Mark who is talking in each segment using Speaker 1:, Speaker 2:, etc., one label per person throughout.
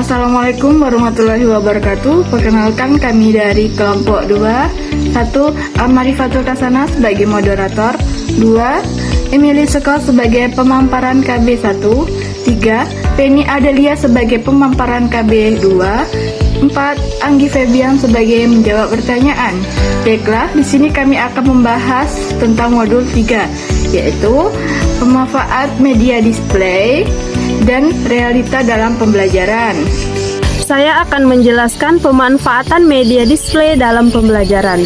Speaker 1: Assalamualaikum warahmatullahi wabarakatuh. Perkenalkan kami dari kelompok 2. 1. Al-Marifatul Kasana sebagai moderator. 2. Emily Sekol sebagai pemaparan KB 1. 3. Penny Adelia sebagai pemaparan KB 2. 4. Anggi Febian sebagai menjawab pertanyaan. Baiklah, di sini kami akan membahas tentang modul 3, yaitu pemanfaat media display dan realita dalam pembelajaran.
Speaker 2: Saya akan menjelaskan pemanfaatan media display dalam pembelajaran.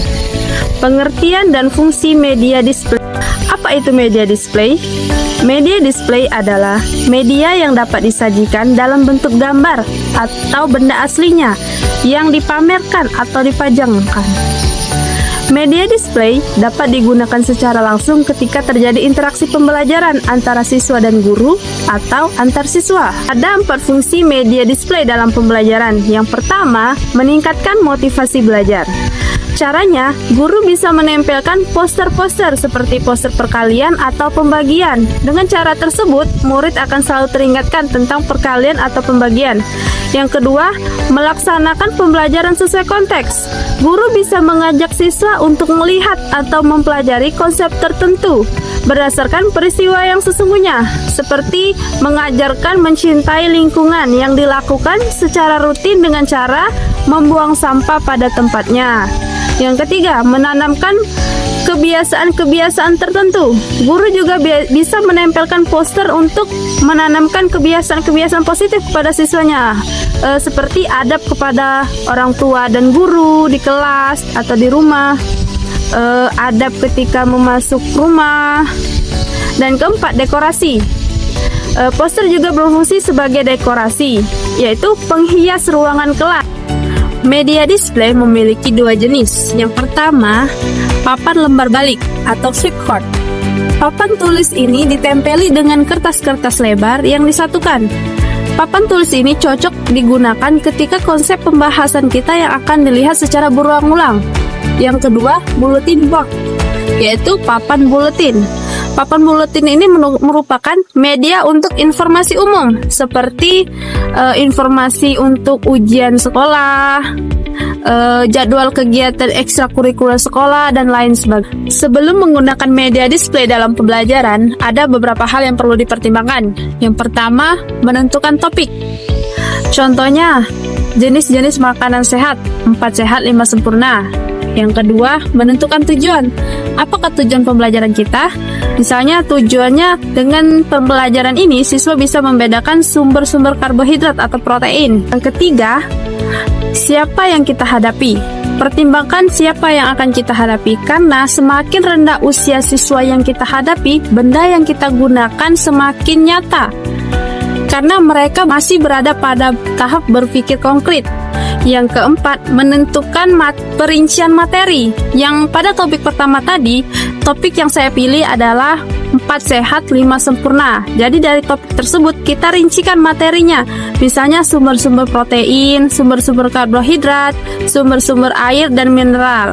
Speaker 2: Pengertian dan fungsi media display. Apa itu media display? Media display adalah media yang dapat disajikan dalam bentuk gambar atau benda aslinya yang dipamerkan atau dipajangkan. Media display dapat digunakan secara langsung ketika terjadi interaksi pembelajaran antara siswa dan guru atau antar siswa. Ada 4 fungsi media display dalam pembelajaran. Yang pertama, meningkatkan motivasi belajar. Caranya, guru bisa menempelkan poster-poster seperti poster perkalian atau pembagian. Dengan cara tersebut, murid akan selalu teringatkan tentang perkalian atau pembagian. Yang kedua, melaksanakan pembelajaran sesuai konteks. Guru bisa mengajak siswa untuk melihat atau mempelajari konsep tertentu berdasarkan peristiwa yang sesungguhnya, seperti mengajarkan mencintai lingkungan yang dilakukan secara rutin dengan cara membuang sampah pada tempatnya. Yang ketiga, menanamkan kebiasaan-kebiasaan tertentu. Guru juga bisa menempelkan poster untuk menanamkan kebiasaan-kebiasaan positif pada siswanya, seperti adab kepada orang tua dan guru di kelas atau di rumah, adab ketika memasuk rumah. Dan keempat, dekorasi. Poster juga berfungsi sebagai dekorasi, yaitu penghias ruangan kelas. Media display memiliki 2 jenis. Yang pertama, papan lembar balik atau flipchart. Papan tulis ini ditempeli dengan kertas-kertas lebar yang disatukan. Papan tulis ini cocok digunakan ketika konsep pembahasan kita yang akan dilihat secara berulang-ulang. Yang kedua, bulletin board, yaitu papan buletin. Papan buletin ini merupakan media untuk informasi umum, seperti informasi untuk ujian sekolah, jadwal kegiatan ekstrakurikuler sekolah, dan lain sebagainya. Sebelum menggunakan media display dalam pembelajaran, ada beberapa hal yang perlu dipertimbangkan. Yang pertama, menentukan topik. Contohnya, jenis-jenis makanan sehat, 4 sehat 5 sempurna. Yang kedua, menentukan tujuan. Apakah tujuan pembelajaran kita? Misalnya tujuannya dengan pembelajaran ini siswa bisa membedakan sumber-sumber karbohidrat atau protein. Yang ketiga, siapa yang kita hadapi? Pertimbangkan siapa yang akan kita hadapi, karena semakin rendah usia siswa yang kita hadapi, benda yang kita gunakan semakin nyata, karena mereka masih berada pada tahap berpikir konkret. Yang keempat, menentukan perincian materi. Yang pada topik pertama tadi, topik yang saya pilih adalah 4 sehat 5 sempurna. Jadi dari topik tersebut kita rincikan materinya. Misalnya sumber-sumber protein, sumber-sumber karbohidrat, sumber-sumber air dan mineral.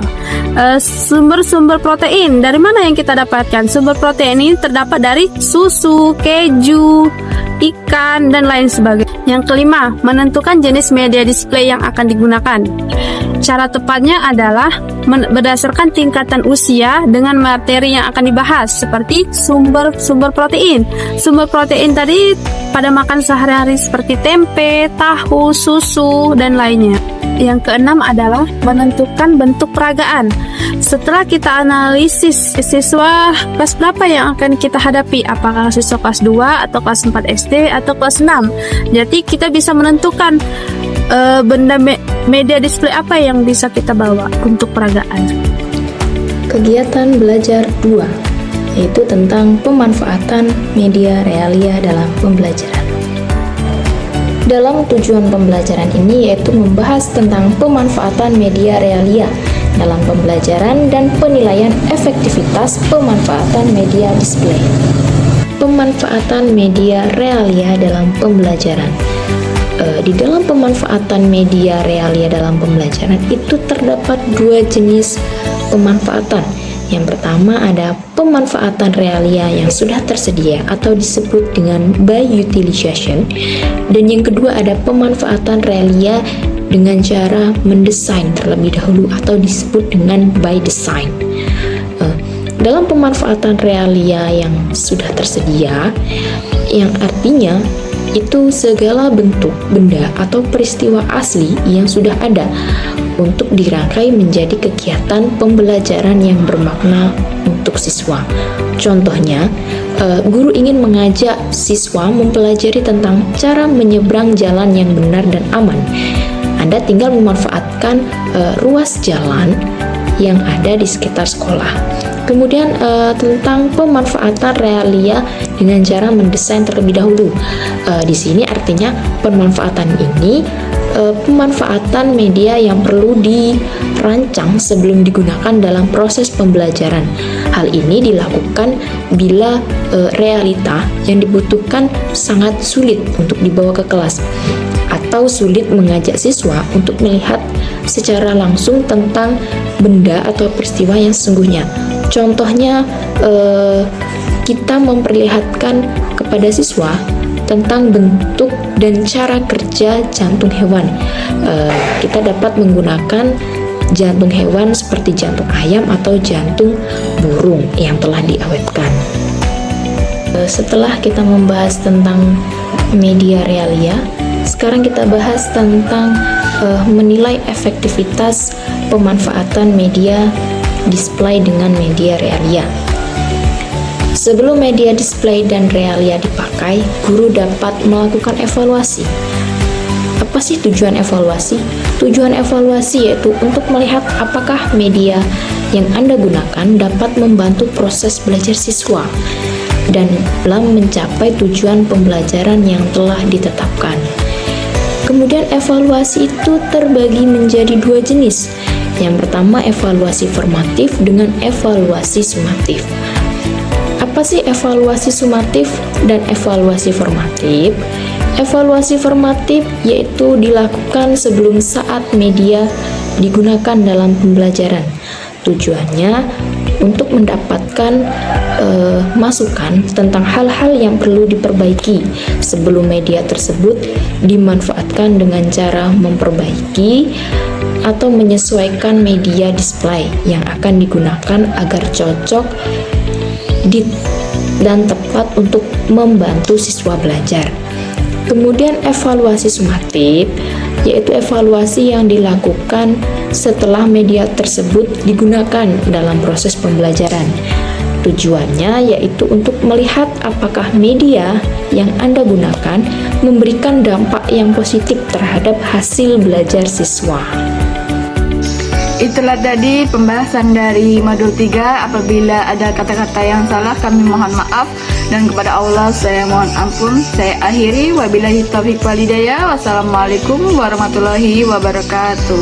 Speaker 2: Sumber-sumber protein, dari mana yang kita dapatkan? Sumber protein ini terdapat dari susu, keju, ikan, dan lain sebagainya. Yang kelima, menentukan jenis media display yang akan digunakan. Cara tepatnya adalah berdasarkan tingkatan usia dengan materi yang akan dibahas, seperti sumber protein. Sumber protein tadi pada makan sehari-hari seperti tempe, tahu, susu, dan lainnya. Yang keenam adalah menentukan bentuk peragaan. Setelah kita analisis siswa kelas berapa yang akan kita hadapi, apakah siswa kelas 2 atau kelas 4 SD atau kelas 6. Jadi kita bisa menentukan benda media display apa yang bisa kita bawa untuk peragaan.
Speaker 3: Kegiatan belajar 2, yaitu tentang pemanfaatan media realia dalam pembelajaran. Dalam tujuan pembelajaran ini yaitu membahas tentang pemanfaatan media realia dalam pembelajaran dan penilaian efektivitas pemanfaatan media display. Pemanfaatan media realia dalam pembelajaran. Di dalam pemanfaatan media realia dalam pembelajaran itu terdapat 2 jenis pemanfaatan, Yang pertama ada pemanfaatan realia yang sudah tersedia atau disebut dengan by utilization, dan yang kedua ada pemanfaatan realia dengan cara mendesain terlebih dahulu atau disebut dengan by design. Dalam pemanfaatan realia yang sudah tersedia, yang artinya itu segala bentuk benda atau peristiwa asli yang sudah ada untuk dirangkai menjadi kegiatan pembelajaran yang bermakna untuk siswa. Contohnya, guru ingin mengajak siswa mempelajari tentang cara menyeberang jalan yang benar dan aman. Anda tinggal memanfaatkan ruas jalan yang ada di sekitar sekolah. Kemudian tentang pemanfaatan realia dengan cara mendesain terlebih dahulu. Di sini artinya pemanfaatan ini pemanfaatan media yang perlu dirancang sebelum digunakan dalam proses pembelajaran. Hal ini dilakukan bila realita yang dibutuhkan sangat sulit untuk dibawa ke kelas atau sulit mengajak siswa untuk melihat secara langsung tentang benda atau peristiwa yang sesungguhnya. Contohnya, kita memperlihatkan kepada siswa tentang bentuk dan cara kerja jantung hewan. Kita dapat menggunakan jantung hewan seperti jantung ayam atau jantung burung yang telah diawetkan. Setelah kita membahas tentang media realia, sekarang kita bahas tentang menilai efektivitas pemanfaatan media display dengan media realia. Sebelum media display dan realia dipakai, guru dapat melakukan evaluasi. Apa sih tujuan evaluasi? Tujuan evaluasi yaitu untuk melihat apakah media yang Anda gunakan dapat membantu proses belajar siswa dan dalam mencapai tujuan pembelajaran yang telah ditetapkan. Kemudian evaluasi itu terbagi menjadi dua jenis. Yang pertama evaluasi formatif dengan evaluasi sumatif. Apa sih evaluasi sumatif dan evaluasi formatif? Evaluasi formatif yaitu dilakukan sebelum saat media digunakan dalam pembelajaran. Tujuannya untuk mendapatkan masukan tentang hal-hal yang perlu diperbaiki sebelum media tersebut dimanfaatkan dengan cara memperbaiki atau menyesuaikan media display yang akan digunakan agar cocok dan tepat untuk membantu siswa belajar. Kemudian evaluasi sumatif yaitu evaluasi yang dilakukan setelah media tersebut digunakan dalam proses pembelajaran. Tujuannya yaitu untuk melihat apakah media yang Anda gunakan memberikan dampak yang positif terhadap hasil belajar siswa.
Speaker 1: Itulah tadi pembahasan dari modul 3. Apabila ada kata-kata yang salah, kami mohon maaf, dan kepada Allah saya mohon ampun. Saya akhiri, wabillahi taufiq wal hidayah. Wassalamualaikum warahmatullahi wabarakatuh.